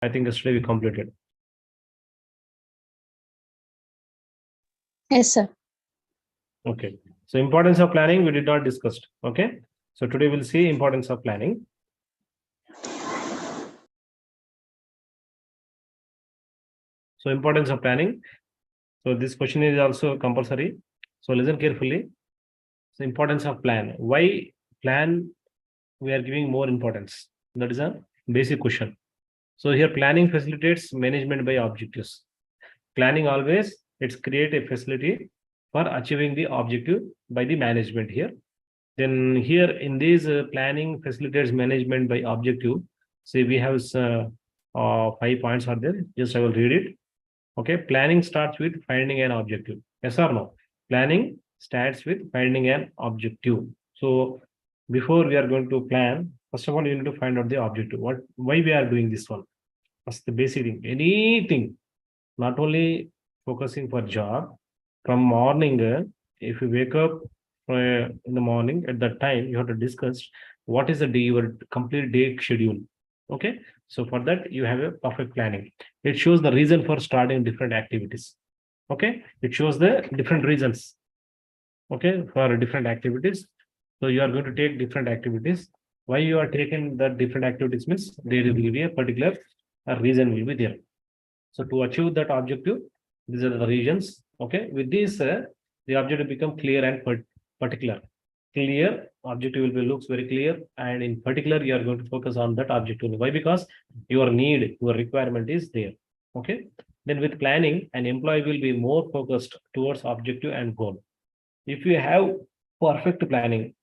I think yesterday we completed. Yes, sir. Okay. So importance of planning, we did not discuss. Okay. So today we'll see importance of planning. So importance of planning. So this question is also compulsory. So listen carefully. So importance of plan. Why plan we are giving more importance? That is a basic question. So here planning facilitates management by objectives. Planning always, it's create a facility for achieving the objective by the management here. Then here in this planning facilitates management by objective. See, we have 5 points are there. Just I will read it. Okay, planning starts with finding an objective. Yes or no? Planning starts with finding an objective. So before we are going to plan, first of all, you need to find out the objective. Why we are doing this one? That's the basic thing. Anything, not only focusing for job. From morning, if you wake up in the morning, at that time you have to discuss what is the day, your complete day schedule. Okay, so for that you have a perfect planning. It shows the reason for starting different activities. Okay, it shows the different reasons. Okay, for different activities. So you are going to take different activities. Why you are taking the different activities means there will be a particular reason will be there. So to achieve that objective, these are the regions. Okay, with this, the objective become clear and particular. Clear objective will be looks very clear, and in particular, you are going to focus on that objective. Why? Because your need, your requirement is there. Okay. Then with planning, an employee will be more focused towards objective and goal. If you have perfect planning,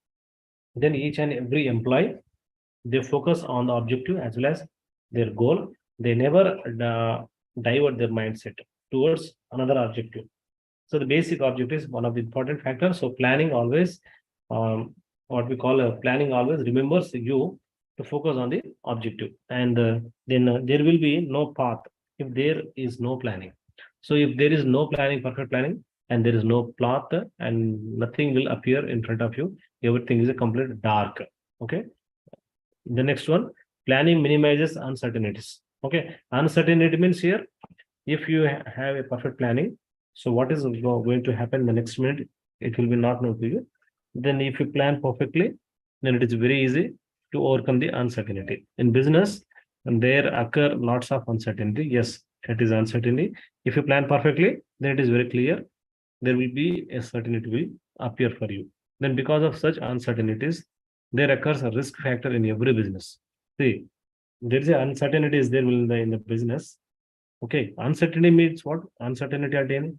then each and every employee they focus on the objective as well as their goal. They never divert their mindset towards another objective. So the basic objective is one of the important factors. So planning always, what we call a planning always remembers you to focus on the objective, and then there will be no path if there is no planning. So if there is no planning, perfect planning, and there is no path, and nothing will appear in front of you, everything is a complete dark. Okay. The next one, planning minimizes uncertainties. Okay, uncertainty means here, if you have a perfect planning, so what is going to happen the next minute, it will be not known to you. Then if you plan perfectly, then it is very easy to overcome the uncertainty. In business, and there occur lots of uncertainty. Yes, it is uncertainty. If you plan perfectly, then it is very clear. There will be a certainty will appear for you. Then because of such uncertainties, there occurs a risk factor in every business. See, there is an uncertainty is there in the business. Okay, uncertainty means what? Uncertainty at any.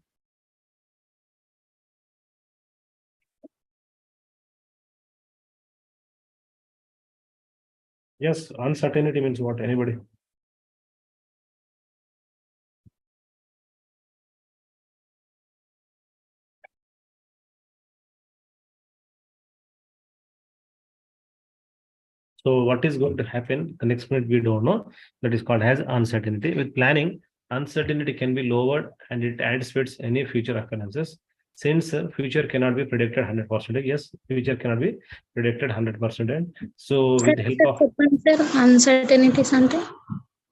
Yes, uncertainty means what? Anybody? So what is going to happen the next minute we don't know. That is called as uncertainty. With planning, uncertainty can be lowered and it anticipates any future occurrences. Since future cannot be predicted 100%. Yes, future cannot be predicted 100%. So with the help of uncertainties ante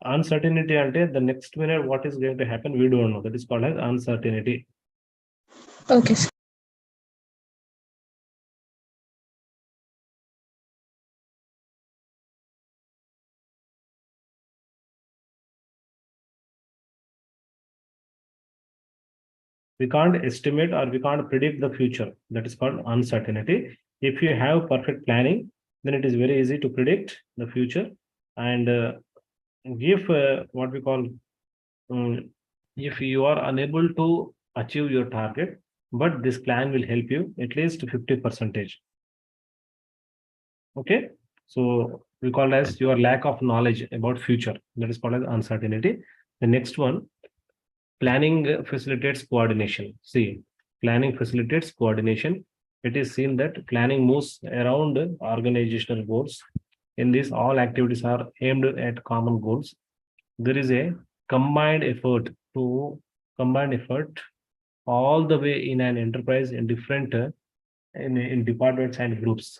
uncertainty ante the next minute what is going to happen we don't know. That is called as uncertainty. Okay, sir. We can't estimate or we can't predict the future. That is called uncertainty. If you have perfect planning, then it is very easy to predict the future. And if what we call, if you are unable to achieve your target, but this plan will help you at least 50%. Okay. So we call as your lack of knowledge about future. That is called as uncertainty. The next one, planning facilitates coordination. See, planning facilitates coordination. It is seen that planning moves around organizational goals. In this, all activities are aimed at common goals. There is a combined effort all the way in an enterprise in different in departments and groups.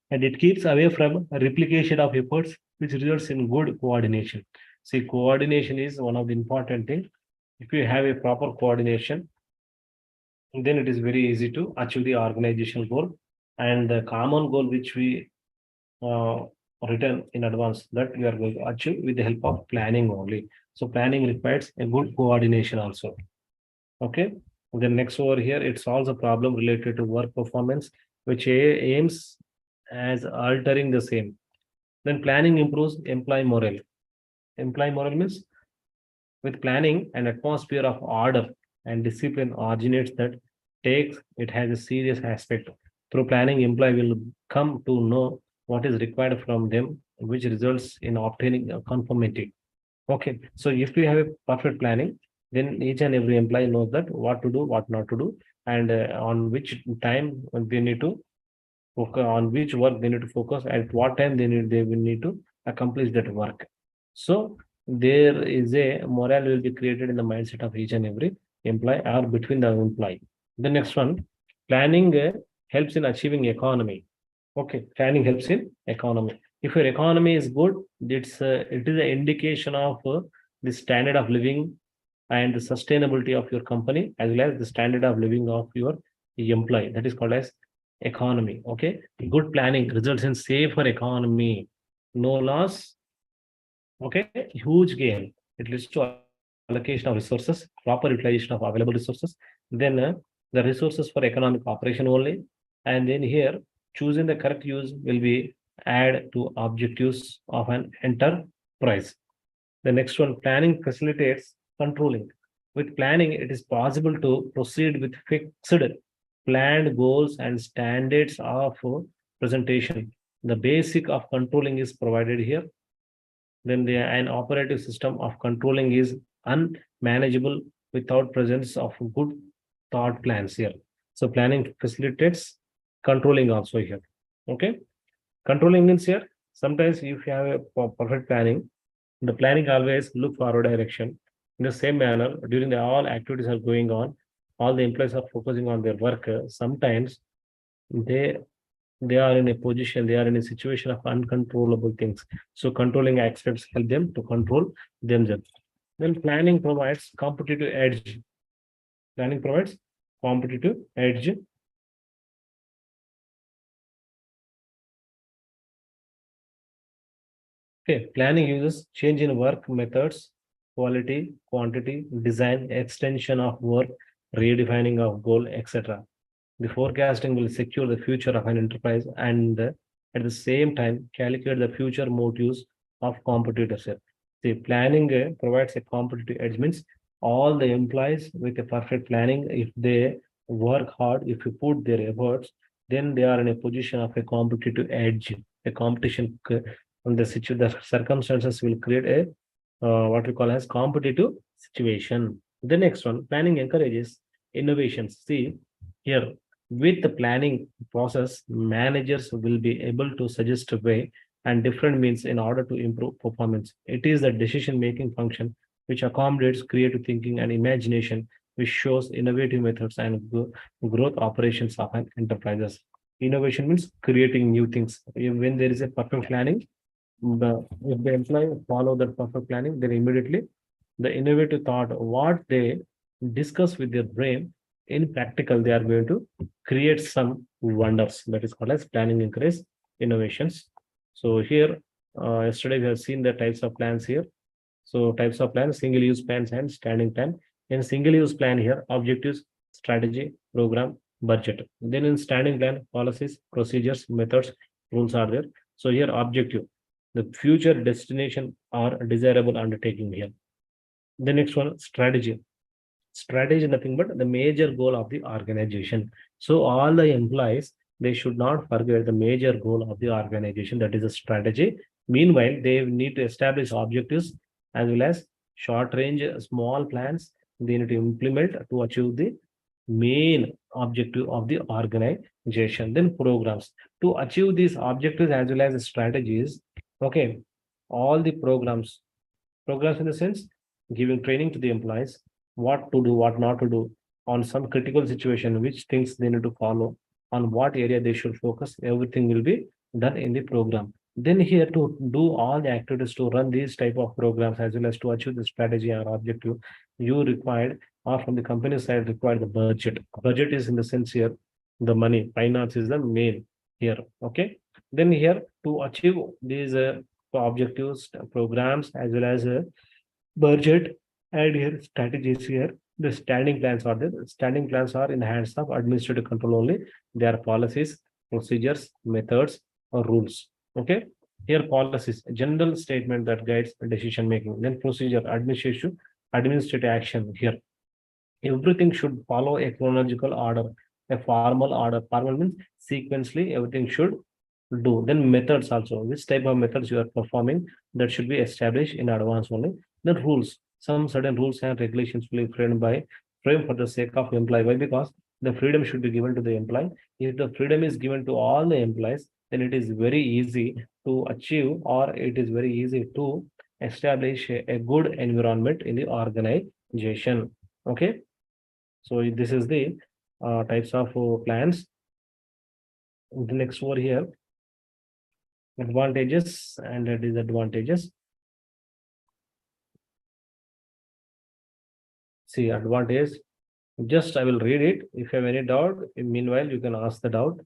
And it keeps away from replication of efforts, which results in good coordination. See, coordination is one of the important things. If you have a proper coordination, then it is very easy to achieve the organizational goal and the common goal which we uh, written in advance that we are going to achieve with the help of planning only. So planning requires a good coordination also. Okay. Then next over here, it solves a problem related to work performance, which aims as altering the same. Then planning improves employee morale. Employee morale means with planning, an atmosphere of order and discipline originates that takes it has a serious aspect. Through planning, employee will come to know what is required from them, which results in obtaining a conformity. Okay, so if we have a perfect planning, then each and every employee knows that what to do, what not to do, and on which time they need to focus, on which work they need to focus, at what time they will need to accomplish that work. So there is a morale will be created in the mindset of each and every employee or between the employee. The next one, planning helps in achieving economy. Okay, planning helps in economy. If your economy is good, it is an indication of the standard of living and the sustainability of your company as well as the standard of living of your employee. That is called as economy. Okay, good planning results in safer economy, no loss. Okay, huge gain. It leads to allocation of resources, proper utilization of available resources. Then the resources for economic operation only. And then here, choosing the correct use will be add to objectives of an enterprise. The next one, planning facilitates controlling. With planning, it is possible to proceed with fixed planned goals and standards of presentation. The basic of controlling is provided here. Then an operative system of controlling is unmanageable without presence of good thought plans here. So planning facilitates controlling also here. Okay. Controlling means here, sometimes if you have a perfect planning, the planning always look forward direction. In the same manner, during the all activities are going on, all the employees are focusing on their work. Sometimes they they are in a position, they are in a situation of uncontrollable things. So controlling aspects help them to control themselves. Then planning provides competitive edge. Planning provides competitive edge. Okay, planning uses change in work methods, quality, quantity, design, extension of work, redefining of goal, etc. The forecasting will secure the future of an enterprise and at the same time calculate the future motives of competitors. The planning provides a competitive edge means all the employees with a perfect planning, if they work hard, if you put their efforts, then they are in a position of a competitive edge. A competition on the circumstances will create a what we call as competitive situation. The next one, planning encourages innovations. See here, with the planning process, managers will be able to suggest a way and different means in order to improve performance. It is the decision-making function which accommodates creative thinking and imagination, which shows innovative methods and growth operations of an enterprises. Innovation means creating new things. When there is a perfect planning, if the employee follow that perfect planning, then immediately the innovative thought, what they discuss with their brain, in practical, they are going to create some wonders. That is called as planning encourage innovations. So here, yesterday we have seen the types of plans here. So types of plans, single use plans and standing plan. In single use plan here, objectives, strategy, program, budget. Then in standing plan, policies, procedures, methods, rules are there. So here objective, the future destination or desirable undertaking here. The next one, strategy. Strategy is nothing but the major goal of the organization. So all the employees, they should not forget the major goal of the organization, that is a strategy. Meanwhile, they need to establish objectives as well as short range small plans they need to implement to achieve the main objective of the organization. Then programs to achieve these objectives as well as strategies. Okay, all the programs in the sense giving training to the employees, what to do, what not to do on some critical situation, which things they need to follow, on what area they should focus. Everything will be done in the program. Then here to do all the activities to run these type of programs as well as to achieve the strategy or objective, you required or from the company side required the budget. Budget is in the sense here, the money, finance is the main here. Okay. Then here to achieve these objectives, programs as well as budget and here strategies here. The standing plans are there. Standing plans are in the hands of administrative control only. They are policies, procedures, methods, or rules. Okay. Here policies, general statement that guides decision making. Then procedure, administrative action here. Everything should follow a chronological order, a formal order. Formal means sequentially everything should do. Then methods also, which type of methods you are performing, that should be established in advance only. Then rules, some certain rules and regulations will be framed for the sake of employee. Why? Because the freedom should be given to the employee. If the freedom is given to all the employees, then it is very easy to achieve, or it is very easy to establish a good environment in the organization. Okay. So this is the types of plans. The next over here, advantages and disadvantages. See advantage. Just I will read it. If you have any doubt, meanwhile you can ask the doubt.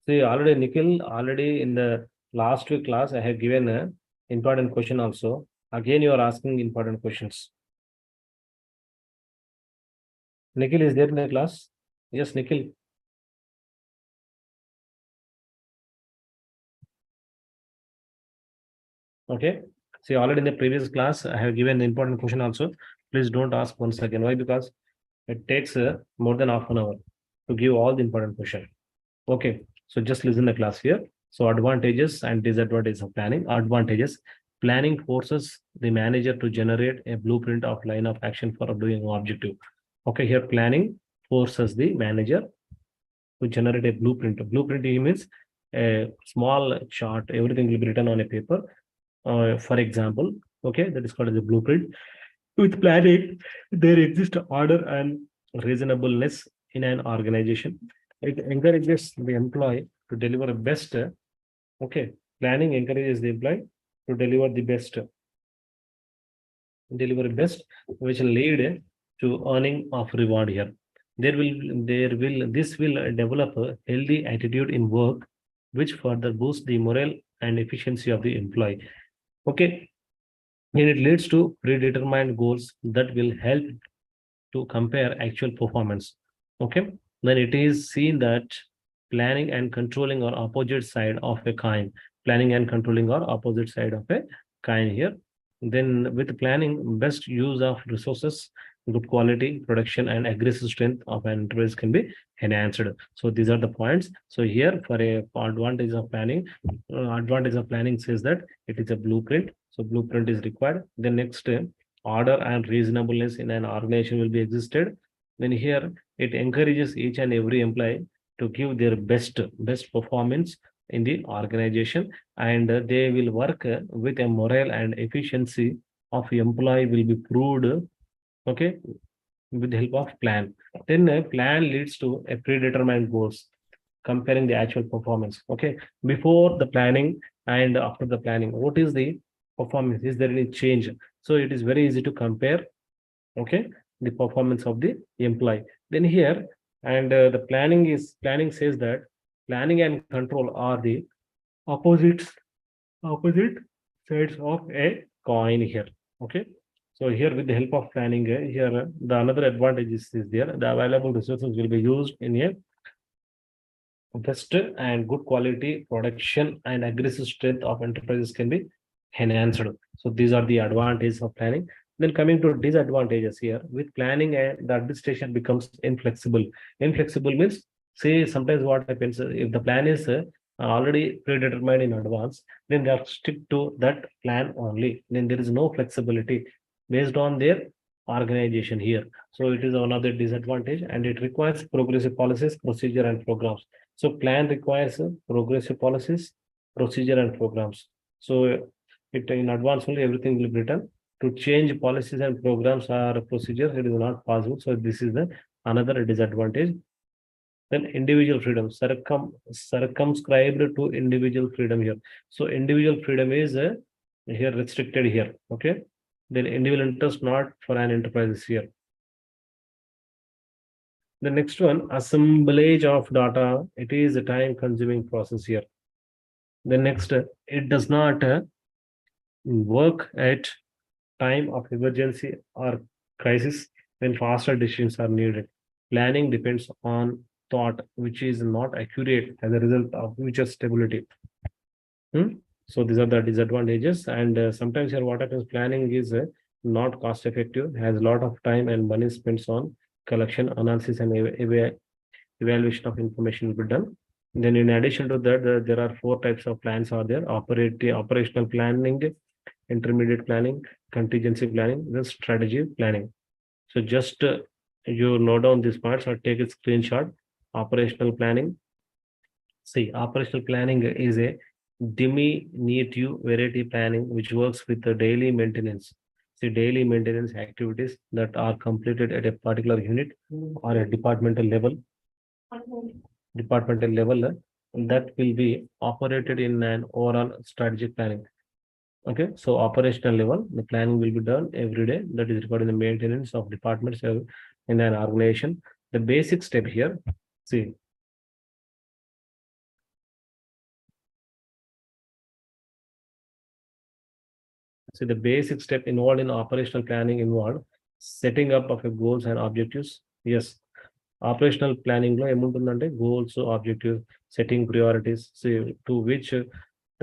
See already Nikhil, already in the last week class I have given a important question also. Again you are asking important questions. Nikhil is there in the class? Yes, Nikhil. Okay. See, already in the previous class, I have given the important question also. Please don't ask once again. Why? Because it takes more than half an hour to give all the important question. Okay. So just listen the class here. So advantages and disadvantages of planning. Advantages. Planning forces the manager to generate a blueprint of line of action for doing an objective. Okay. Here planning forces the manager to generate a blueprint. A blueprint means a small chart. Everything will be written on a paper. For example, okay, that is called as a blueprint. With planning, there exists order and reasonableness in an organization. It encourages the employee to deliver best. Okay, planning encourages the employee to deliver best, which will lead to earning of reward here. This will develop a healthy attitude in work, which further boosts the morale and efficiency of the employee. Okay, and it leads to predetermined goals that will help to compare actual performance. Okay, then it is seen that planning and controlling are opposite side of a coin. Planning and controlling are opposite side of a coin here. Then with planning, best use of resources, good quality, production, and aggressive strength of an enterprise can be enhanced. So these are the points. So here for a advantage of planning says that it is a blueprint. So blueprint is required. The next order and reasonableness in an organization will be existed. Then here it encourages each and every employee to give their best performance in the organization, and they will work with a morale and efficiency of employee will be proved. Okay, with the help of plan. Then a plan leads to a predetermined goals, comparing the actual performance. Okay, before the planning and after the planning, what is the performance? Is there any change? So it is very easy to compare. Okay, the performance of the employee. Then here and the planning says that planning and control are the opposite opposite sides of a coin here. Okay, so here with the help of planning here the another advantage is there. The available resources will be used in a best and good quality production, and aggressive strength of enterprises can be enhanced. So these are the advantages of planning. Then coming to disadvantages here, with planning the administration becomes inflexible. Inflexible means, say sometimes what happens if the plan is already predetermined in advance, then they are stick to that plan only. Then there is no flexibility based on their organization here. So it is another disadvantage, and it requires progressive policies, procedure, and programs. So plan requires progressive policies, procedure, and programs. So it in advance only everything will be written. To change policies and programs or procedures, it is not possible. So this is the another disadvantage. Then individual freedom, circumscribed to individual freedom here. So individual freedom is here restricted here. Okay. Then individual interest not for an enterprise here. The next one, assemblage of data. It is a time consuming process here. The next, it does not work at time of emergency or crisis when faster decisions are needed. Planning depends on thought, which is not accurate as a result of future stability. So these are the disadvantages. And sometimes here what happens, planning is not cost effective, has a lot of time and money spent on collection, analysis, and evaluation of information will be done. Then in addition to that, there are 4 types of plans are there: operational planning, intermediate planning, contingency planning, then strategy planning. So just you note down these parts or take a screenshot. Operational planning. See, operational planning is a diminutive variety planning which works with the daily maintenance. See, daily maintenance activities that are completed at a particular unit or a departmental level. That will be operated in an overall strategic planning. Okay, so operational level, the planning will be done every day. That is regarding the maintenance of departments in an organization. The basic step here, see, the basic step involved in operational planning involved setting up of a goals and objectives. Yes, operational planning lo emuntundante goals, objectives, setting priorities, see to which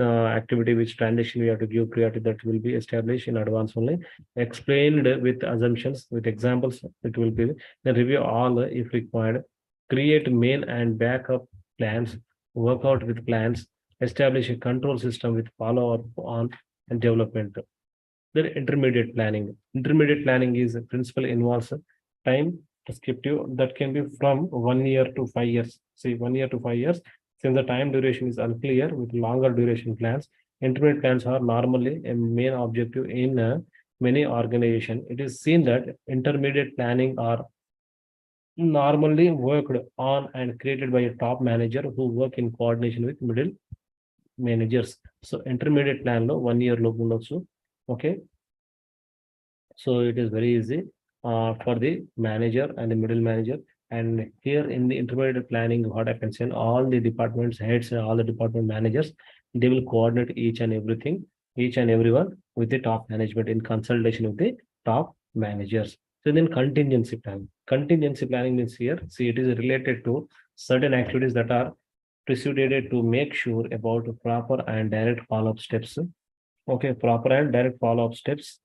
activity, which transaction we have to give priority, that will be established in advance only, explained with assumptions, with examples. It will be then review all if required, create main and backup plans, work out with plans, establish a control system with follow up on and development. Then intermediate planning. Intermediate planning is a principle involves time prescriptive that can be from 1 year to 5 years. See, 1 year to 5 years. Since the time duration is unclear with longer duration plans, intermediate plans are normally a main objective in many organizations. It is seen that intermediate planning are normally worked on and created by a top manager who work in coordination with middle managers. So intermediate plan lo 1 year lo undochu. Okay. So it is very easy for the manager and the middle manager. And here in the intermediate planning, what happens in all the departments heads and all the department managers, they will coordinate each and everything, each and everyone with the top management in consultation with the top managers. So then contingency planning. Contingency planning means here, see, it is related to certain activities that are preceded to make sure about proper and direct follow-up steps. Okay, proper and direct follow-up steps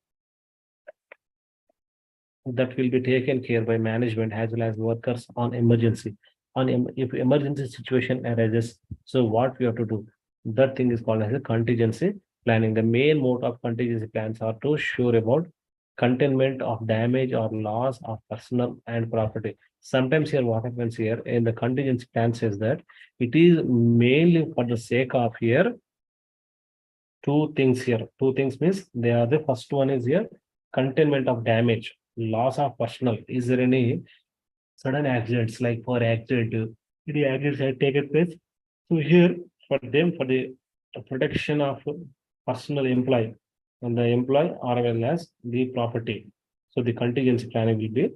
that will be taken care by management as well as workers on emergency. If emergency situation arises, so what we have to do? That thing is called as a contingency planning. The main mode of contingency plans are to sure about containment of damage or loss of personal and property. Sometimes here what happens here in the contingency plan says that it is mainly for the sake of here 2 things here. 2 things means they are the first one is here containment of damage, loss of personal. Is there any sudden accidents like for accident, any accidents have taken place? So here for them for the protection of personal employee and the employee or well as the property. So the contingency planning will be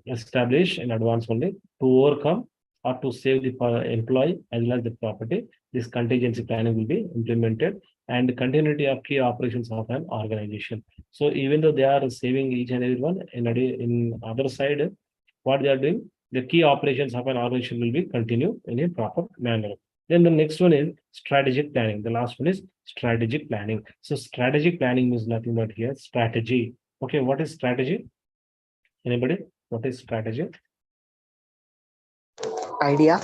established in advance only to overcome or to save the employee as well as the property. This contingency planning will be implemented and continuity of key operations of an organization. So even though they are saving each and every one, in other side, what they are doing, the key operations of an organization will be continued in a proper manner. Then the next one is strategic planning. The last one is strategic planning. So strategic planning means nothing but here strategy. Okay, what is strategy? Anybody? What is strategy? Idea.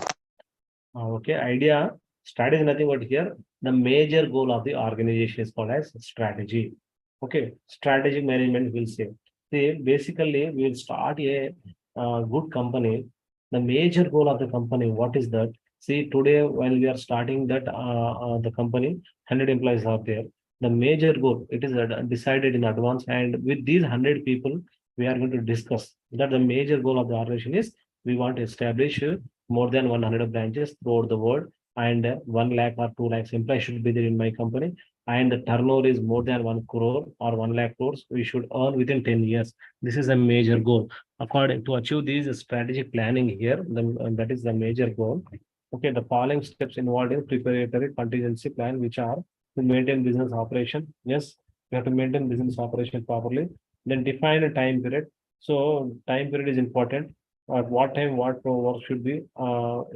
Okay, idea. Strategy is nothing but here the major goal of the organization is called as strategy. Okay, strategic management will say. See, basically, we will start a good company. The major goal of the company, what is that? See, today when we are starting that the company, 100 employees are there. The major goal, it is decided in advance, and with these 100 people, we are going to discuss that the major goal of the organization is we want to establish more than 100 branches throughout the world, and 1 lakh or 2 lakhs employees should be there in my company, and the turnover is more than 1 crore or 1 lakh crores, we should earn within 10 years. This is a major goal. According to achieve these strategic planning here, that is the major goal. Okay, the following steps involved in preparatory contingency plan, which are to maintain business operation. Yes, we have to maintain business operation properly. Then define a time period. So time period is important. At what time, what work should be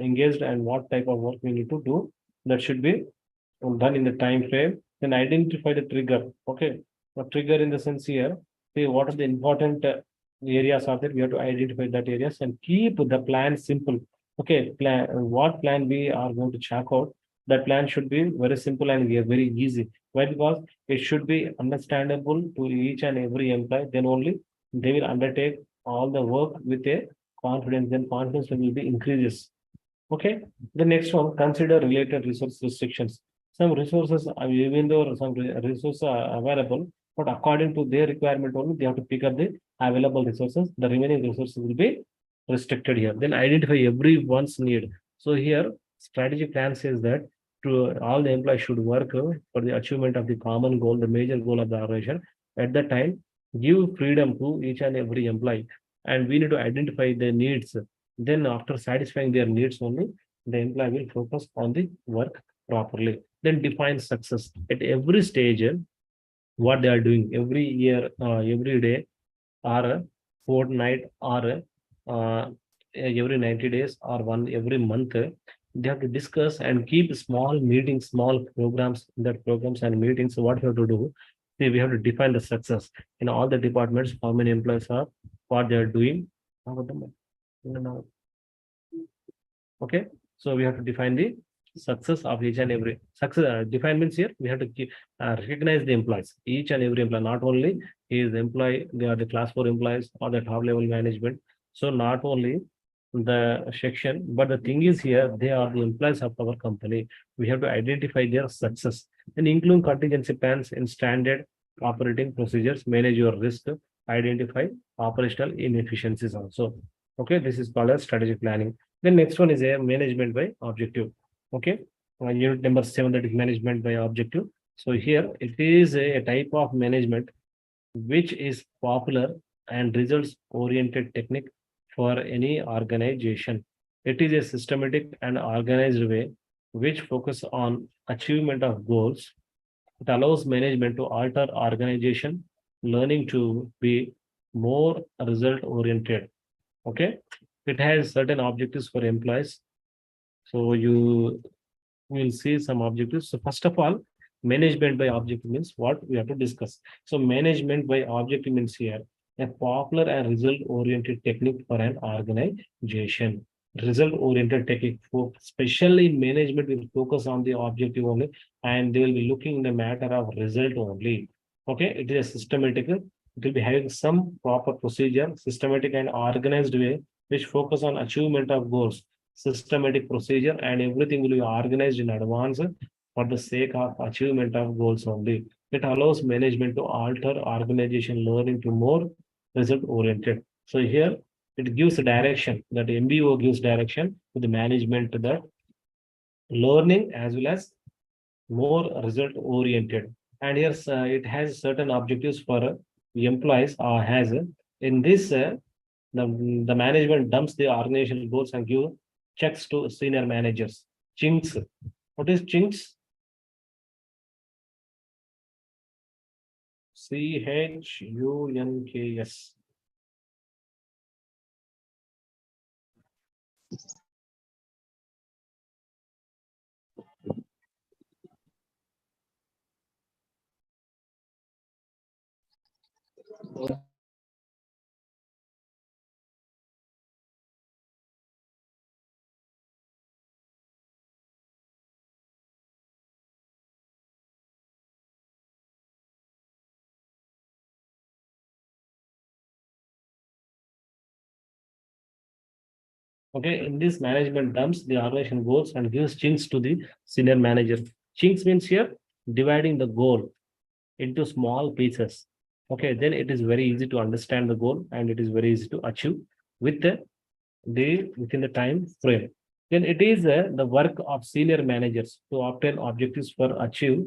engaged, and what type of work we need to do. That should be done in the time frame. Then identify the trigger. Okay, the trigger in the sense here, see what are the important areas are there. We have to identify that areas and keep the plan simple. Okay, plan what plan we are going to check out. That plan should be very simple and very easy. Why? Because it should be understandable to each and every employee. Then only they will undertake all the work with a confidence. Then confidence will be increases. Okay. The next one, consider related resource restrictions. Some resources, even though some resources are available, but according to their requirement only, they have to pick up the available resources. The remaining resources will be restricted here. Then identify everyone's need. So here, strategy plan says that to all the employees should work for the achievement of the common goal, the major goal of the organization. At that time, give freedom to each and every employee, and we need to identify their needs. Then after satisfying their needs only, the employee will focus on the work properly. Then define success at every stage, what they are doing every year, every day, or a fortnight, or every 90 days, or one every month. They have to discuss and keep small meetings, small programs, that programs and meetings. So what we have to do, we have to define the success in all the departments, how many employees are, what they are doing. How about the- Okay, so we have to define the success of each and every success. Define means here we have to recognize the employees, each and every employee. Not only he is employee, they are the class 4 employees or the top level management. So not only the section, but the thing is here they are the employees of our company. We have to identify their success and include contingency plans in standard operating procedures, manage your risk, identify operational inefficiencies also. Okay, this is called as strategic planning. The next one is a management by objective. Okay, unit number 7, that is management by objective. So here it is a type of management which is popular and results oriented technique for any organization. It is a systematic and organized way which focus on achievement of goals. It allows management to alter organization, learning to be more result oriented. Okay, it has certain objectives for employees. So you will see some objectives. So first of all, management by objective means what we have to discuss. So management by objective means here a popular and result oriented technique for an organization. Result oriented technique for especially management will focus on the objective only, and they will be looking in the matter of result only. Okay, it is a systematic. It will be having some proper procedure, systematic and organized way, which focus on achievement of goals, systematic procedure, and everything will be organized in advance for the sake of achievement of goals only. It allows management to alter organization learning to more result oriented. So here it gives direction, that MBO gives direction to the management that learning as well as more result oriented. And here it has certain objectives for the employees has in this the management dumps the organizational goals and give checks to senior managers. Chinks. What is chinks? CHUNKS. Okay, in this management dumps the organization goals and gives chinks to the senior manager. Chinks means here dividing the goal into small pieces. Okay, then it is very easy to understand the goal and it is very easy to achieve with the within the time frame. Then it is the work of senior managers to obtain objectives for achieve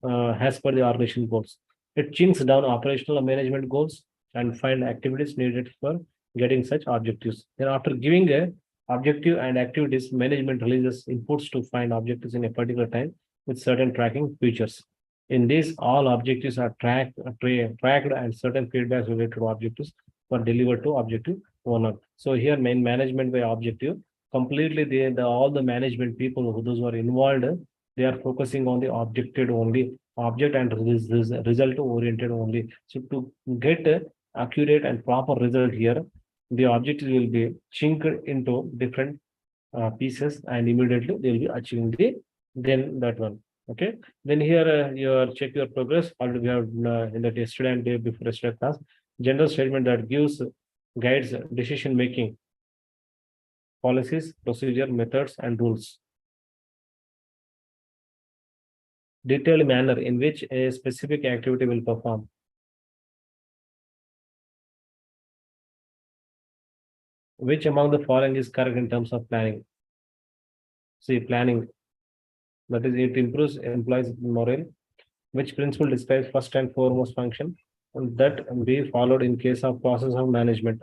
as per the organization goals. It chinks down operational and management goals and find activities needed for getting such objectives. Then after giving a objective and activities, management releases inputs to find objectives in a particular time with certain tracking features. In this, all objectives are tracked and certain feedbacks related to objectives were delivered to objective owner. So here main management by objective, completely all the management people those who are involved, they are focusing on the objective only, object and result oriented only. So to get accurate and proper result here, the objective will be chinked into different pieces and immediately they will be achieving the then that one. Okay, then here you check your progress. Already we have in the yesterday and day before yesterday class, general statement that gives guides decision making, policies, procedure, methods, and rules. Detailed manner in which a specific activity will perform. Which among the following is correct in terms of planning? See, planning, that is, it improves employees' morale. Which principle describes first and foremost function and that be followed in case of process of management?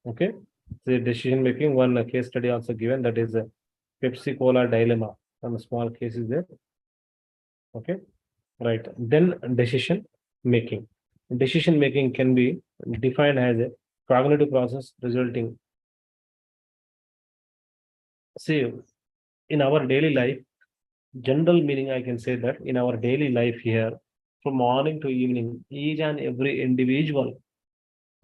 Okay, the decision making, one case study also given, that is a Pepsi Cola dilemma. Some small case is there. Okay, right. Then decision making. Decision making can be defined as a cognitive process resulting. See, in our daily life, general meaning I can say that in our daily life here, from morning to evening, each and every individual,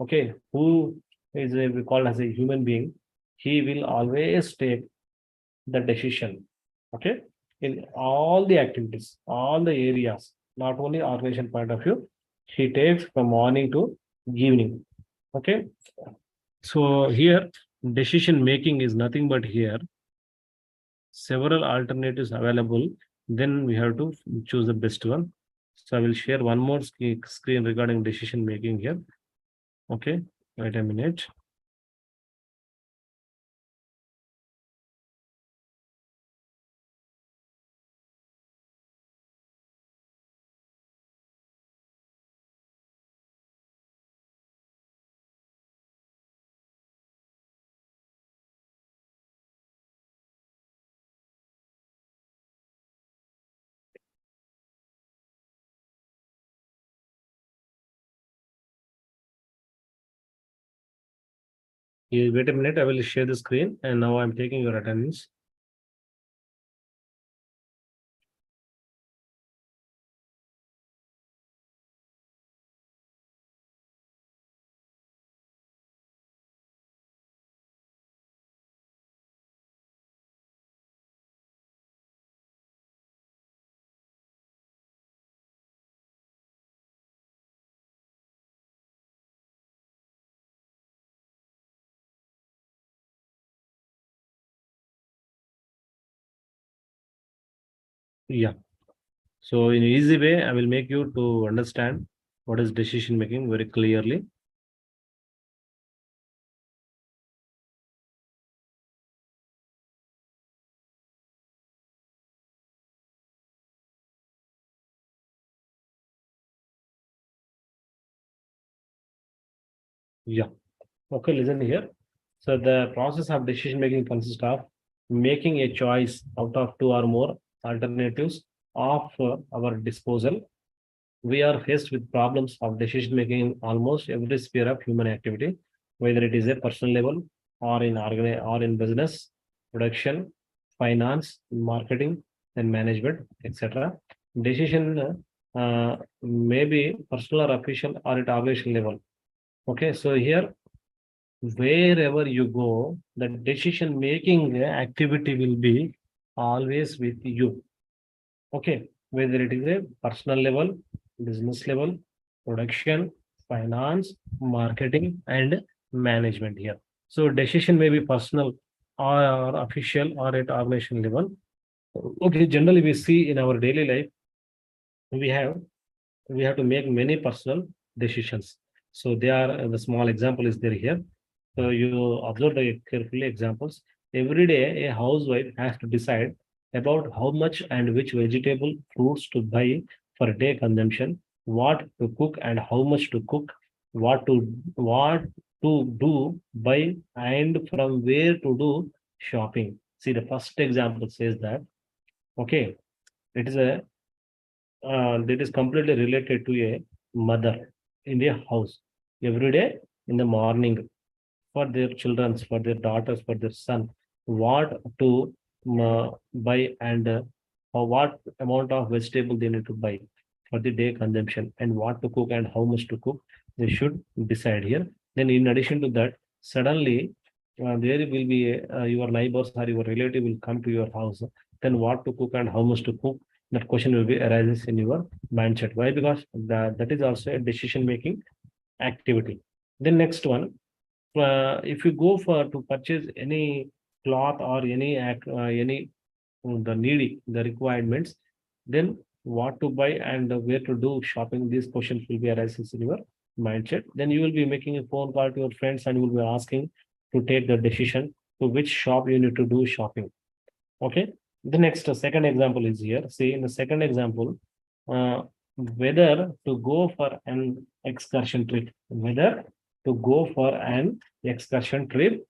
okay, who is we call as a human being, he will always take the decision, okay, in all the activities, all the areas, not only organization point of view, he takes from morning to evening. Okay, so here decision making is nothing but here several alternatives available, then we have to choose the best one. So I will share one more screen regarding decision making here. Okay, wait a minute. Wait a minute, I will share the screen and now I'm taking your attendance. Yeah. So in easy way, I will make you to understand what is decision making very clearly. Yeah. Okay, listen here. So the process of decision making consists of making a choice out of two or more alternatives of our disposal. We are faced with problems of decision making in almost every sphere of human activity, whether it is a personal level or in or in business, production, finance, marketing, and management, etc. Decision may be personal or official or at organization level. Okay, so here wherever you go, the decision making activity will be always with you. Okay, whether it is a personal level, business level, production, finance, marketing, and management here. So decision may be personal or official or at organization level. Okay, generally we see in our daily life, we have we have to make many personal decisions. So they are the small example is there here. So you observe the carefully examples. Every day, a housewife has to decide about how much and which vegetable fruits to buy for day consumption, what to cook and how much to cook, what to do buy, and from where to do shopping. See, the first example says that okay, it is a that is completely related to a mother in their house every day in the morning for their children, for their daughters, for their son, what to buy and what amount of vegetable they need to buy for the day consumption and what to cook and how much to cook. They should decide here. Then, in addition to that, suddenly there will be your neighbors or your relative will come to your house. Then, what to cook and how much to cook? That question will be arises in your mindset. Why? Because that is also a decision making activity. The next one, if you go for to purchase any cloth or any the needy the requirements, then what to buy and where to do shopping, these questions will be arises in your mindset. Then you will be making a phone call to your friends and you will be asking to take the decision to which shop you need to do shopping. Okay. The next second example is here. See, in the second example, whether to go for an excursion trip, whether to go for an excursion trip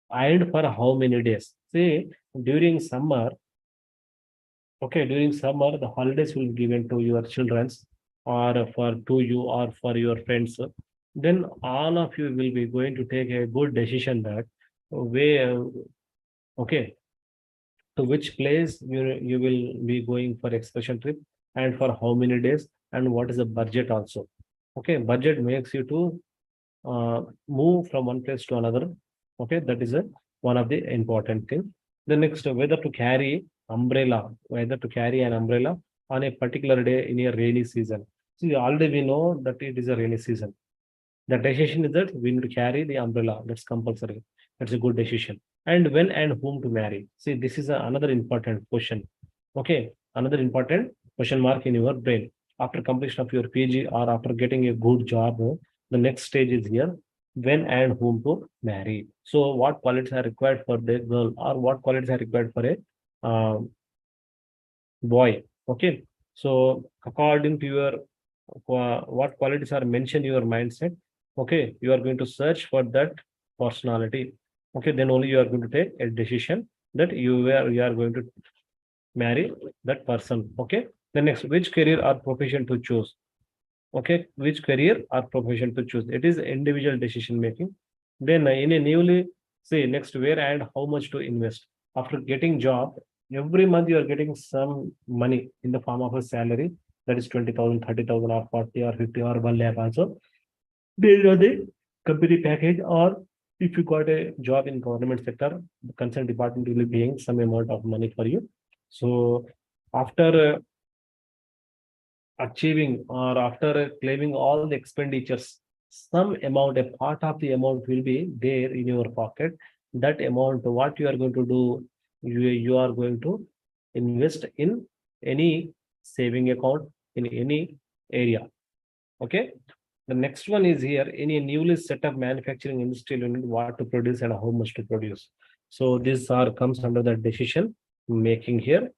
and for how many days. See, during summer, okay, during summer, the holidays will be given to your children's or for to you or for your friends. Then all of you will be going to take a good decision that where, okay, to which place you will be going for excursion trip and for how many days and what is the budget also. Okay, budget makes you to move from one place to another. Okay, that is a one of the important thing. The next, whether to carry an umbrella on a particular day in a rainy season. See, already we know that it is a rainy season. The decision is that we need to carry the umbrella. That's compulsory. That's a good decision. And when and whom to marry. See, this is another important question. Okay, another important question mark in your brain. After completion of your PG or after getting a good job, the next stage is here. When and whom to marry. So, what qualities are required for the girl, or what qualities are required for a boy? Okay, so according to your what qualities are mentioned in your mindset, okay, you are going to search for that personality. Okay, then only you are going to take a decision that you are going to marry that person. Okay, the next, which career or profession to choose? Okay, which career or profession to choose? It is individual decision making. Then in a newly, say next, where and how much to invest. After getting job, every month you are getting some money in the form of a salary, that is 20,000, 30,000, or 40 or 50 or 1 lakh also, based on the company package. Or if you got a job in government sector, the concerned department will be paying some amount of money for you. So after achieving or after claiming all the expenditures, some amount, a part of the amount will be there in your pocket. That amount, what you are going to do, you are going to invest in any saving account in any area. Okay. The next one is here, in a newly set up manufacturing industrial unit, what to produce and how much to produce. So these are comes under the decision making here.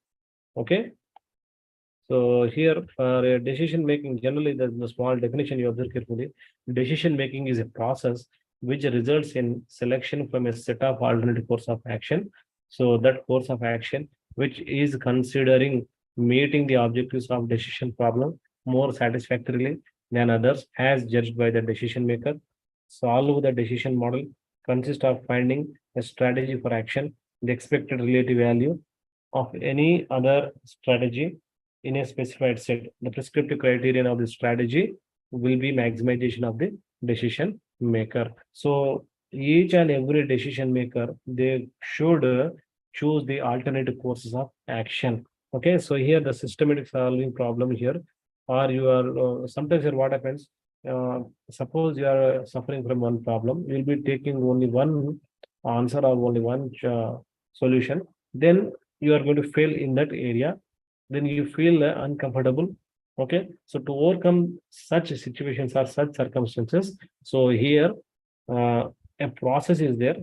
Okay. So here for a decision making, generally the small definition you observe carefully. Decision making is a process which results in selection from a set of alternative course of action. So that course of action, which is considering meeting the objectives of decision problem more satisfactorily than others, as judged by the decision maker. Solve the decision model consists of finding a strategy for action, the expected relative value of any other strategy in a specified set. The prescriptive criterion of the strategy will be maximization of the decision maker. So each and every decision maker, they should choose the alternative courses of action. Okay, so here the systematic solving problem here, or you are sometimes here what happens, suppose you are suffering from one problem, you will be taking only one answer or only one solution, then you are going to fail in that area. Then you feel uncomfortable Okay, so to overcome such situations or such circumstances, so here a process is there.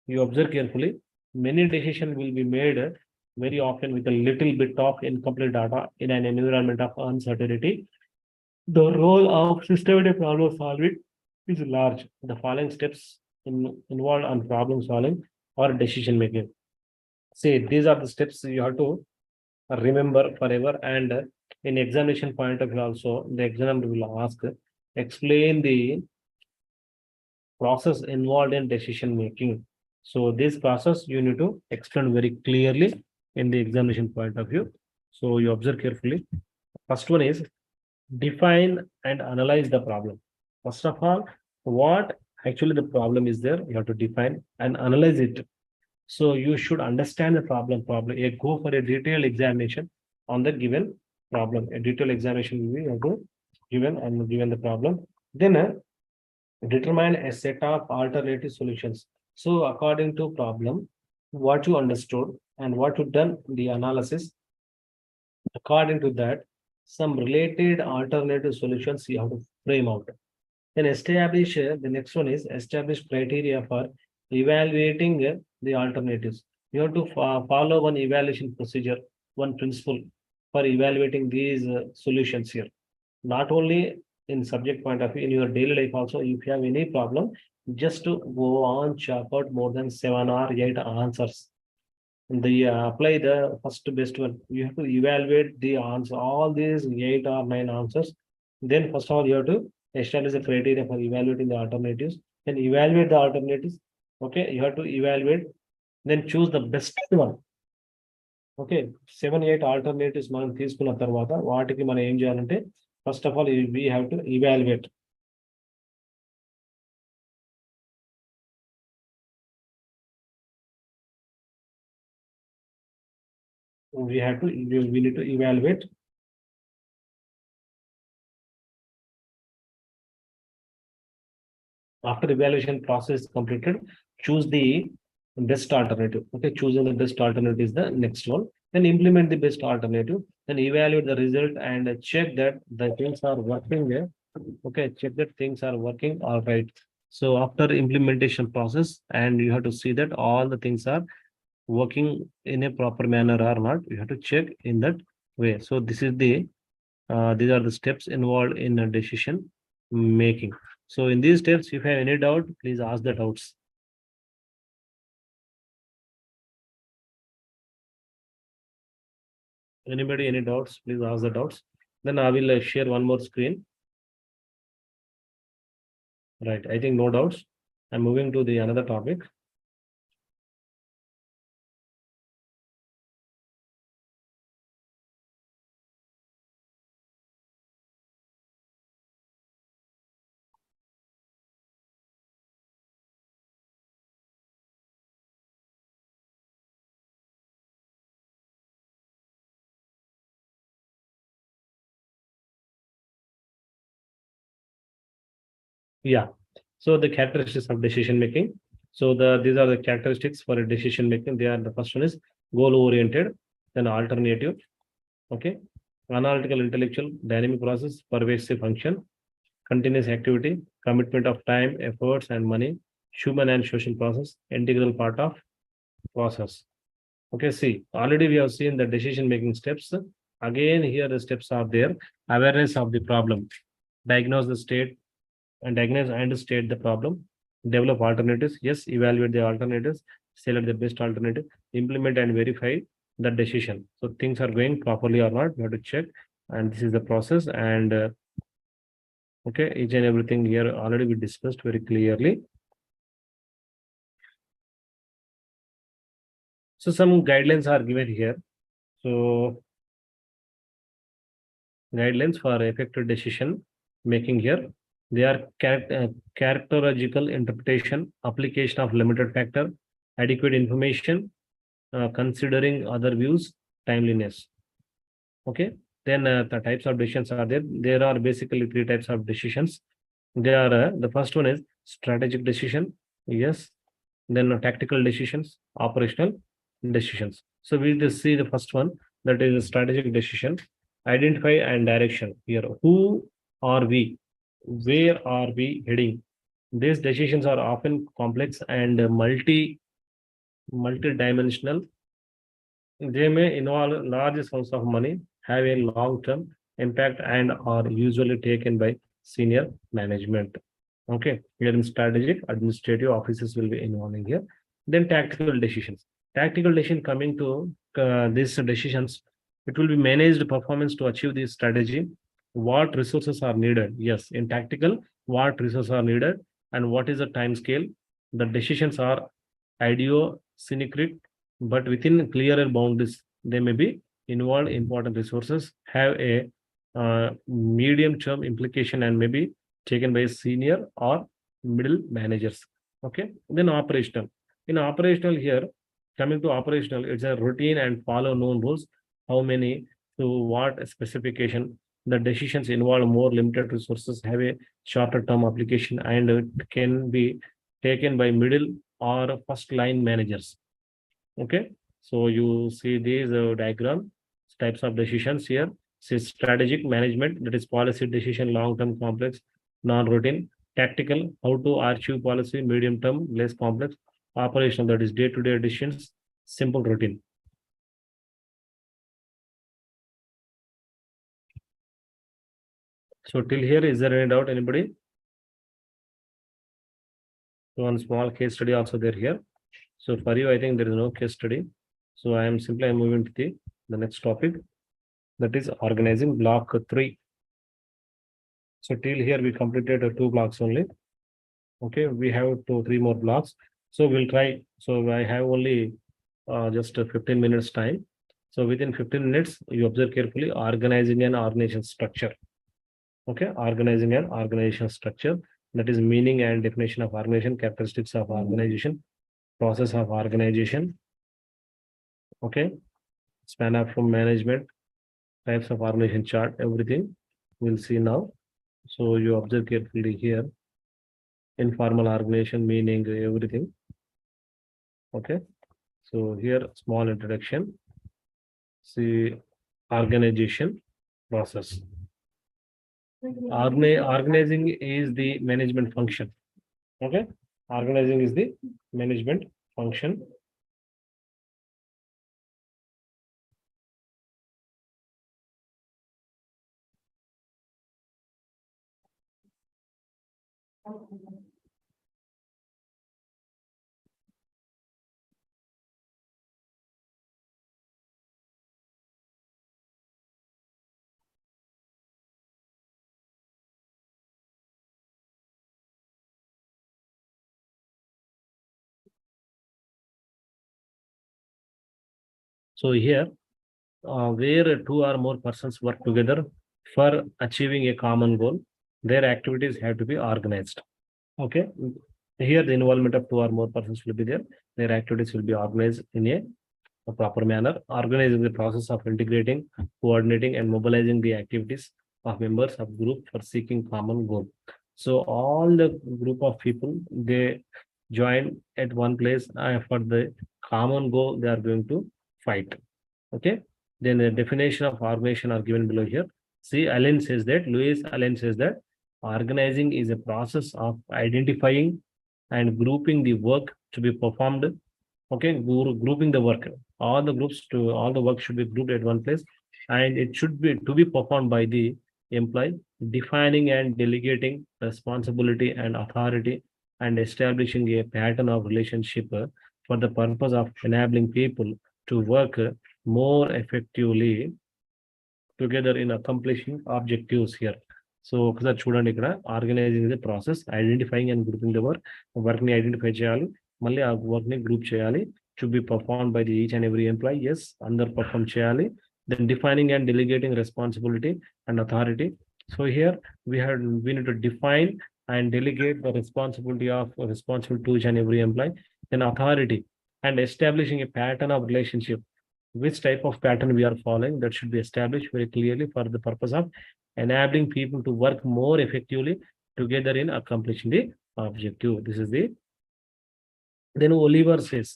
You observe carefully. Many decisions will be made very often with a little bit of incomplete data in an environment of uncertainty. The role of systematic problem solving is large. The following steps involved on problem solving or decision making. See, these are the steps you have to remember forever. And in examination point of view also, the examiner will ask, explain the process involved in decision making. So this process you need to explain very clearly in the examination point of view. So you observe carefully. First one is define and analyze the problem. First of all, what actually the problem is there, you have to define and analyze it. So you should understand the problem. Go for a detailed examination on the given problem. A detailed examination will be given the problem. Then determine a set of alternative solutions. So according to problem, what you understood and what you done the analysis, according to that, some related alternative solutions you have to frame out. Then establish, the next one is establish criteria for evaluating the alternatives. You have to follow one evaluation procedure, one principle for evaluating these solutions here. Not only in subject point of view, in your daily life also, if you have any problem, just to go on chalk out more than 7 or 8 answers. The apply the first best one. You have to evaluate the answer, all these 8 or 9 answers. Then first of all, you have to establish the criteria for evaluating the alternatives. Then evaluate the alternatives. Okay, you have to evaluate. Then choose the best one. Okay 7-8 alternatives మనం తీసుకున్న తర్వాత వాటికి మనం ఏం చేయాలంటే first of all we have to evaluate. We need to evaluate. After evaluation process is completed, choose the best alternative. Okay, choosing the best alternative is the next one. Then implement the best alternative. Then evaluate the result and check that the things are working there. Okay, check that things are working all right. So after implementation process, and you have to see that all the things are working in a proper manner or not. You have to check in that way. So this is the these are the steps involved in a decision making. So in these steps, if you have any doubt, please ask the doubts. Anybody, any doubts, please ask the doubts. Then I will share one more screen. Right, I think no doubts. I'm moving to the another topic. Yeah. So the characteristics of decision making. So these are the characteristics for a decision making. They are, the first one is goal oriented, then alternative. Okay. Analytical, intellectual, dynamic process, pervasive function, continuous activity, commitment of time, efforts, and money, human and social process, integral part of process. Okay, see, already we have seen the decision making steps. Again, here the steps are there. Awareness of the problem, diagnose the state, and diagnose and state the problem, develop alternatives. Yes, evaluate the alternatives, select the best alternative, implement and verify the decision. So things are going properly or not, you have to check. And this is the process. And okay, each and everything here already we discussed very clearly. So some guidelines are given here. So guidelines for effective decision making here. They are characterological interpretation, application of limited factor, adequate information, considering other views, timeliness. Okay. Then the types of decisions are there. There are basically 3 types of decisions. They are the first one is strategic decision. Yes. Then tactical decisions, operational decisions. So we just see the first one, that is a strategic decision. Identify and direction here. Who are we? Where are we heading? These decisions are often complex and multi-dimensional. They may involve large sums of money, have a long-term impact, and are usually taken by senior management. Okay, here in strategic, administrative offices will be involving here. Then tactical decisions. Tactical decision coming to these decisions, it will be managed performance to achieve this strategy. What resources are needed? Yes, in tactical, what resources are needed and what is the time scale? The decisions are idiosyncratic, but within clearer boundaries, they may be involved important resources, have a medium-term implication and may be taken by senior or middle managers. Okay, then operational. In operational here, coming to operational, it's a routine and follow known rules. How many to what specification? The decisions involve more limited resources, have a shorter term application, and it can be taken by middle or first line managers. Okay, so you see these diagram types of decisions here. See strategic management, that is policy decision, long term complex, non-routine. Tactical, how to achieve policy, medium term, less complex. Operational, that is day-to-day decisions, simple routine. So till here, is there any doubt, anybody? One small case study also there here. So for you, I think there is no case study. So I am simply moving to the next topic, that is organizing block 3. So till here we completed 2 blocks only. Okay, we have 3 more blocks. So we'll try. So I have only just 15 minutes time. So within 15 minutes, you observe carefully organizing an organization structure. Okay, organizing an organization structure. That is meaning and definition of organization, characteristics of organization, process of organization. Okay, span of from management, types of organization chart, everything we'll see now. So you observe carefully here. Informal organization, meaning everything. Okay, so here small introduction. See organization process. Organizing is the management function. Okay, organizing is the management function. So here, where 2 or more persons work together for achieving a common goal, their activities have to be organized. Okay, here the involvement of 2 or more persons will be there. Their activities will be organized in a proper manner. Organizing the process of integrating, coordinating, and mobilizing the activities of members of group for seeking common goal. So all the group of people, they join at one place for the common goal they are going to fight. Okay, then the definition of organization are given below here. See, Louis Allen says that organizing is a process of identifying and grouping the work to be performed. Okay, grouping the work, all the work should be grouped at one place, and it should be to be performed by the employee, defining and delegating responsibility and authority, and establishing a pattern of relationship for the purpose of enabling people to work more effectively together in accomplishing objectives here. So ఒకసారి చూడండి ఇక్కడ organizing the process, identifying and grouping the work ని identify చేయాలి, మళ్ళీ ఆ work ని group చేయాలి, to be perform by the each and every employee, yes అందరు పర్ఫార్మ్ చేయాలి, then defining and delegating responsibility and authority. So here we need to define and delegate the responsible to each and every employee, then authority, and establishing a pattern of relationship. Which type of pattern we are following, that should be established very clearly for the purpose of enabling people to work more effectively together in accomplishing the objective. This is the. Then Oliver says,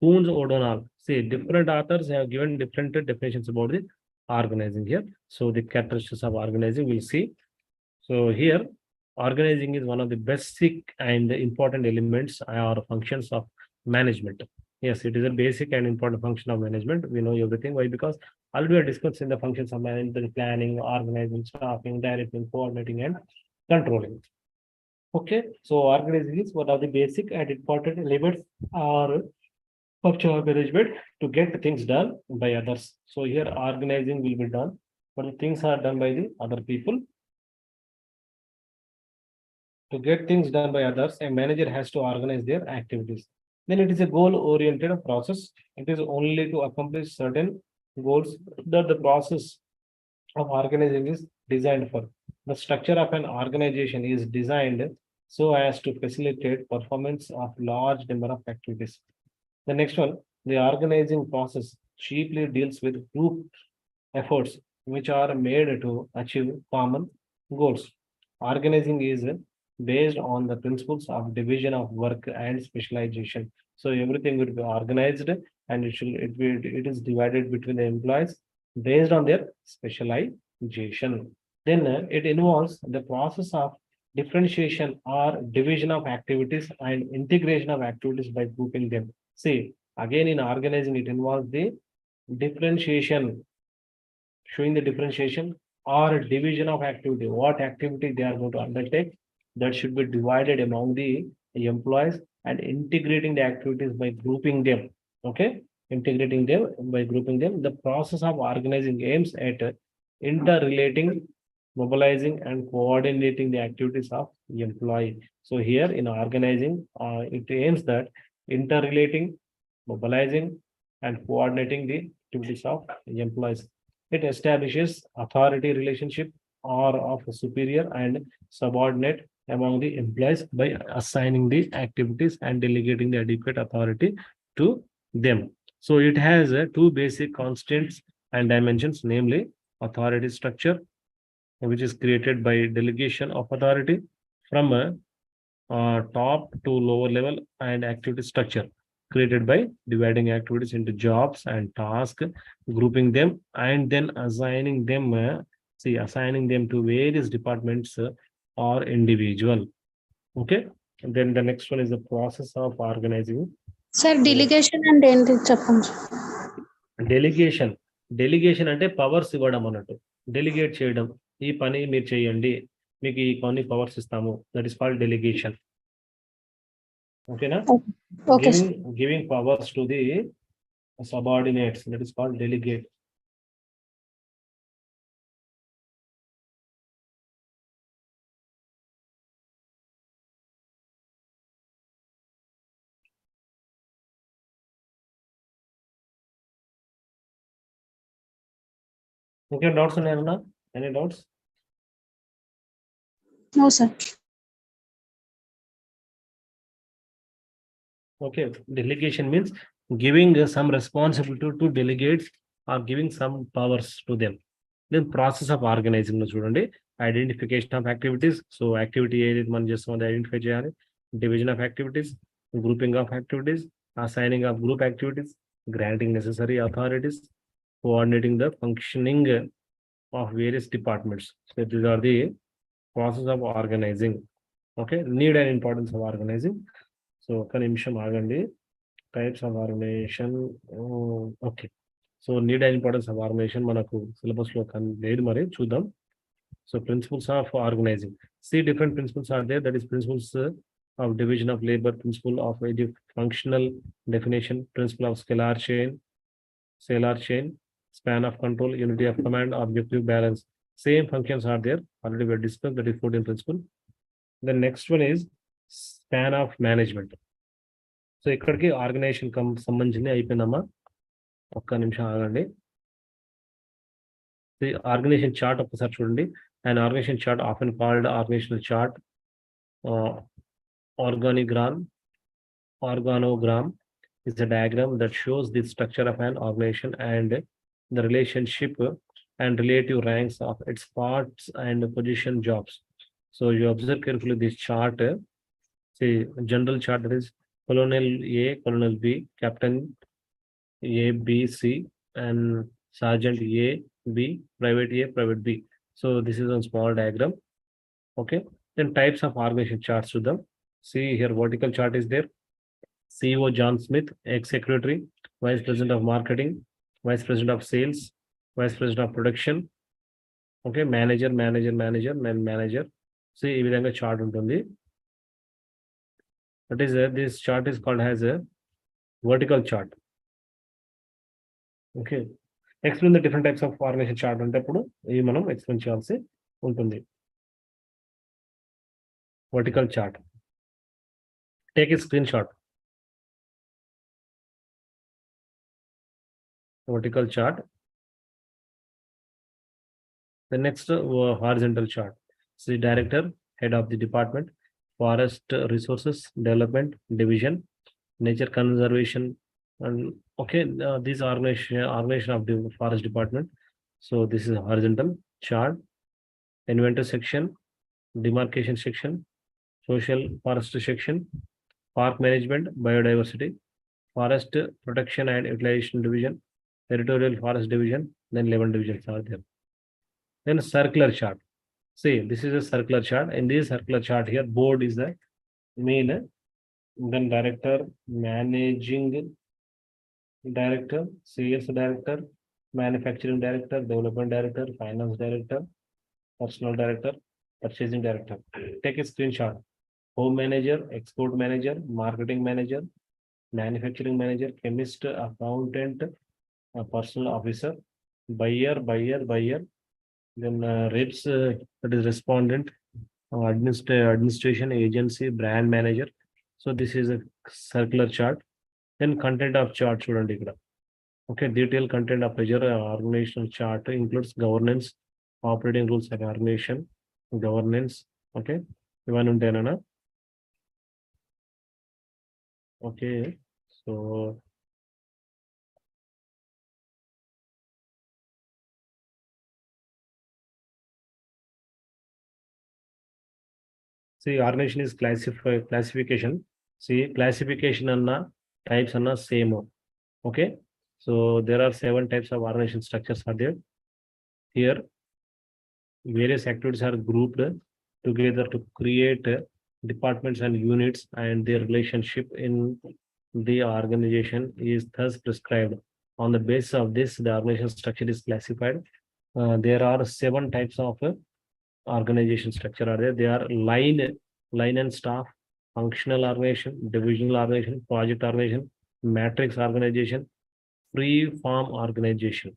Coons O'Donnell. See, different authors have given different definitions about the organizing here. So the characteristics of organizing we'll see. So here, organizing is one of the basic and important elements or functions of management. Yes, it is a basic and important function of management. We know everything. Why? Because already we are discussing the functions of management: planning, organizing, staffing, directing, coordinating, and controlling. Okay, so organizing is one of the basic and important elements or function of management to get things done by others. So here organizing will be done, but the things are done by the other people. To get things done by others, a manager has to organize their activities. Then it is a goal-oriented process. It is only to accomplish certain goals that the process of organizing is designed for. The structure of an organization is designed so as to facilitate performance of large number of activities. The next one, the organizing process chiefly deals with group efforts which are made to achieve common goals. Organizing is based on the principles of division of work and specialization. So everything will be organized and it is divided between the employees based on their specialization. Then it involves the process of differentiation or division of activities and integration of activities by grouping them. See, again in organizing, it involves the differentiation, showing the differentiation or division of activity, what activity they are going to undertake, that should be divided among the employees, and integrating the activities by grouping them. Okay, integrating them by grouping them. The process of organizing aims at interrelating, mobilizing, and coordinating the activities of the employee. So here in organizing, it aims that interrelating, mobilizing, and coordinating the activities of the employees. It establishes authority relationship or of superior and subordinate among the employees by assigning the activities and delegating the adequate authority to them. So it has two basic constants and dimensions, namely authority structure, which is created by delegation of authority from a top to lower level, and activity structure created by dividing activities into jobs and tasks, grouping them, and then assigning them to various departments or individual. Okay. And then the next one is the process of organizing. Sir delegation అంటే ఏంటి చెప్పండి sir. Delegation, delegation అంటే powers ఇవ్వడం అన్నట్టు, delegate చేయడం. ఈ పని మీరు చేయండి, మీకు ఈ కొన్ని పవర్స్ ఇస్తాము, దట్ ఇస్ కాల్డ్ డెలిగేషన్. ఓకేనా? Okay sir. Giving powers to the subordinates, that is called delegate. Okay, doubts on Emma? Any doubts? No sir. Okay, delegation means giving some responsibility to delegates or giving some powers to them. Then process of organizing లో చూడండి, identification of activities. So activity ఏదైతే మనం చేస్తామో అది identify చేయాలి. Division of activities, grouping of activities, assigning of group activities, granting necessary authorities, coordinating the functioning of various departments. So these are the process of organizing. Okay, need and importance of organizing. So ఒక నిమిషం ఆగండి, types of organization. Okay, so need and importance of organization మనకు syllabus లో లేదు, మరి చూద్దాం. So principles of organizing, see different principles are there, that is principles of division of labor, principle of a functional definition, principle of scalar chain, span of control, unity of command, objective balance. Same functions are there. Already we discussed, that is 14th principle. The next one is span of management. So ఇక్కడికి organization సంబంధించింది అయిపోయిందమ్మా. ఒక్క నిమిషం ఆగండి. Organization chart ఒక్కసారి చూడండి. And organization chart often called organizational chart, organogram is a diagram that shows the structure of an organization and the relationship and relative ranks of its parts and position jobs. So you observe carefully this chart. See, general chart, that is Colonel A, Colonel B, Captain A, B, C, and Sergeant A, B, private A, private B. So this is a small diagram. Okay. Then types of organization charts to them. See here, vertical chart is there. CEO John Smith, ex-secretary, vice president of marketing, vice president of sales, vice president of production. Okay, manager, then manager. See, ఈ విధంగా chart ఉంటుంది. That is, this chart is called as a vertical chart. Okay. Explain the different types of organization chart అంటే ఇప్పుడు ఇవి మనం explain చేయాల్సి ఉంటుంది. Vertical chart. Take a screenshot. Vertical chart. The next horizontal chart. See, director, head of the department, forest resources development division, nature conservation, and okay, this organization of the forest department. So this is horizontal chart. Inventory section, demarcation section, social forestry section, park management, biodiversity, forest protection and utilization division, territorial forest division, then 11 divisions are there. Then circular chart. See, this is a circular chart. In this circular chart here, board is the main, then director, managing director, sales director, manufacturing director, development director, finance director, personal director, purchasing director. Take a screenshot. Home manager, export manager, marketing manager, manufacturing manager, chemist, accountant, personal officer, buyer, then reps, that is respondent, administration agency, brand manager. So this is a circular chart. Then content of chart చూడండి ఇక్కడ. Okay, detailed content of pressure organizational chart includes governance, operating rules and organization, governance. Okay, ఇవన్నీ ఉంటాయనా? Okay, so see, organization is classification. See, classification anna types anna same. Okay, so there are 7 types of organization structures are there. Here, various activities are grouped together to create departments and units, and their relationship in the organization is thus prescribed. On the basis of this, the organization structure is classified. There are 7 types of organization structure are there. They are line and staff, functional organization, divisional organization, project organization, matrix organization, free form organization.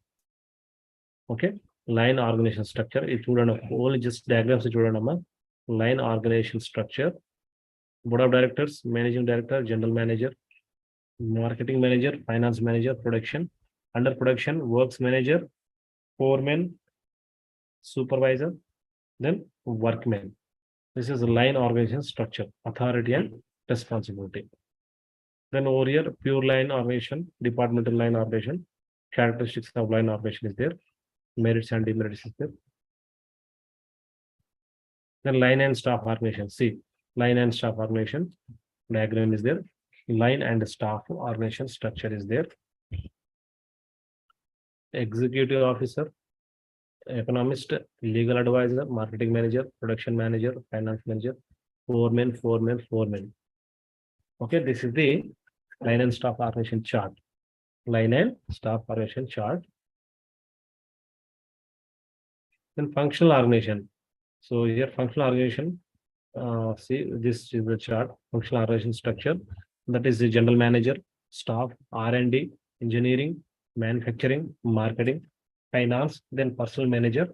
Okay, line organization structure. It చూడండి, only just diagrams చూడండి అమ్మా. Line organization structure. Board of directors, managing director, general manager, marketing manager, finance manager, production. Under production, works manager, foreman, supervisor, then workmen. This is line organization structure, authority and responsibility. Then over here, pure line organization, departmental line organization, characteristics of line organization is there, merits and demerits is there. Then line and staff organization. See, line and staff organization diagram is there. Line and staff organization structure is there. Executive officer, economist, legal advisor, marketing manager, production manager, finance manager, foreman. Okay, this is the line and staff organization chart. Line and staff organization chart. Then functional organization. So here functional organization, see, this is the chart, functional organization structure. That is the general manager, staff, R&D, engineering, manufacturing, marketing, finance, then personal manager.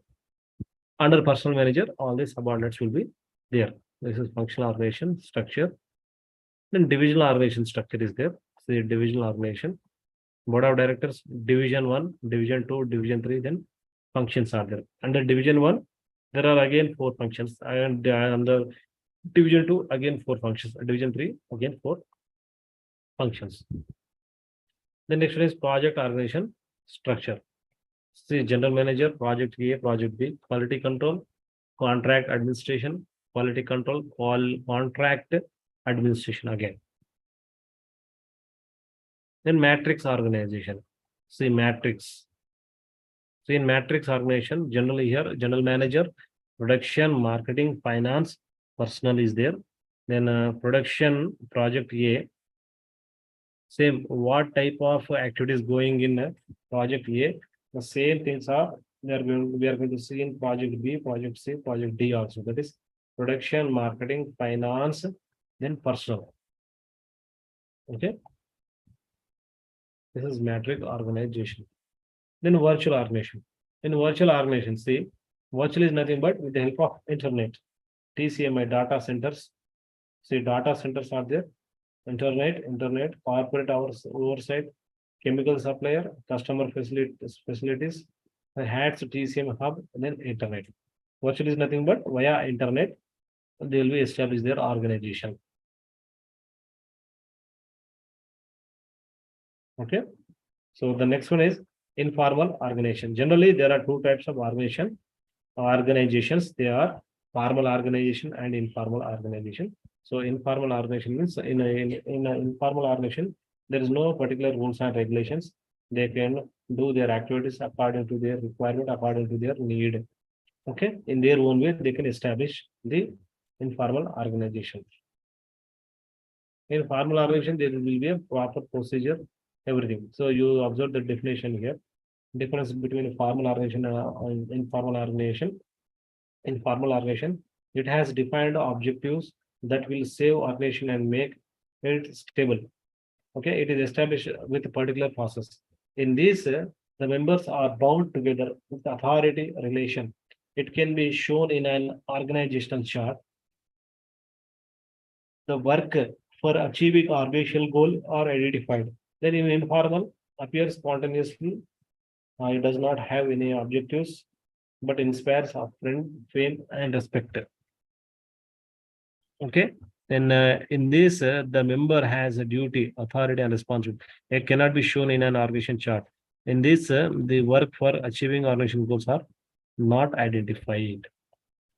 Under personal manager, all the subordinates will be there. This is functional organization structure. Then divisional organization structure is there. See, divisional organization. Board of directors, division 1, division 2, division 3, then functions are there. Under division 1, there are again 4 functions, and under division 2, again 4 functions. Division 3, again 4 functions. The next one is project organization structure. See, general manager, project A, project B, quality control, contract administration, quality control, contract administration again. Then matrix organization. See, matrix. So in matrix organization, generally here, general manager, production, marketing, finance, personnel is there. Then production project A, same what type of activities going in project A, the same things are we are going to see in project B, project C, project D also. That is production, marketing, finance, then personal. Okay. This is matrix organization. Then virtual organization. In virtual organization, see, virtual is nothing but with the help of internet. TCMI data centers. See, data centers are there. Internet, corporate oversight, chemical supplier, customer facilities, HATS, TCM hub, then internet. Virtual is nothing but via internet, they will be establish their organization. Okay. So the next one is informal organization. Generally, there are two types of organizations. They are formal organization and informal organization. So informal organization means in an informal organization, there is no particular rules and regulations. They can do their activities according to their requirement, according to their need. Okay, in their own way, they can establish the informal organization. In formal organization, there will be a proper procedure, everything. So you observe the definition here. Difference between a formal organization and informal organization. In formal organization, it has defined objectives that will save organization and make it stable. Okay, it is established with a particular process. In this, the members are bound together with authority relation. It can be shown in an organizational chart. The work for achieving organizational goal are identified. Then in informal appears spontaneously. It does not have any objectives, but inspires of friend, fame, and respect. Okay. Then in this, the member has a duty, authority, and responsibility. It cannot be shown in an organization chart. In this, the work for achieving organization goals are not identified.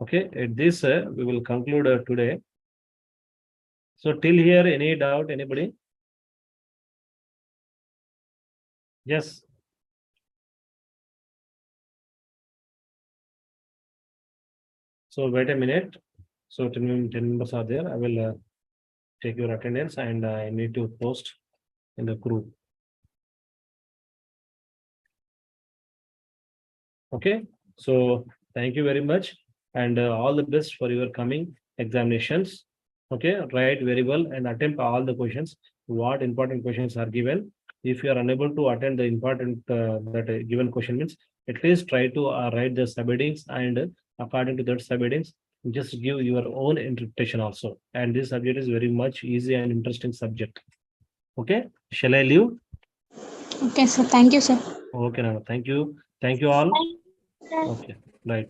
Okay. At this, we will conclude today. So till here, any doubt, anybody? Yes. So wait a minute. So 10 members are there. I will take your attendance and I need to post in the group. Okay. So thank you very much and all the best for your coming examinations. Okay. Write very well and attempt all the questions. What important questions are given. If you are unable to attend the important that given question means, at least try to write the subheadings and according to that subheadings, just give your own interpretation also. And this subject is very much easy and interesting subject. Okay. Shall I leave? Okay, sir. Thank you, sir. Okay, now thank you. Thank you all. Okay, right.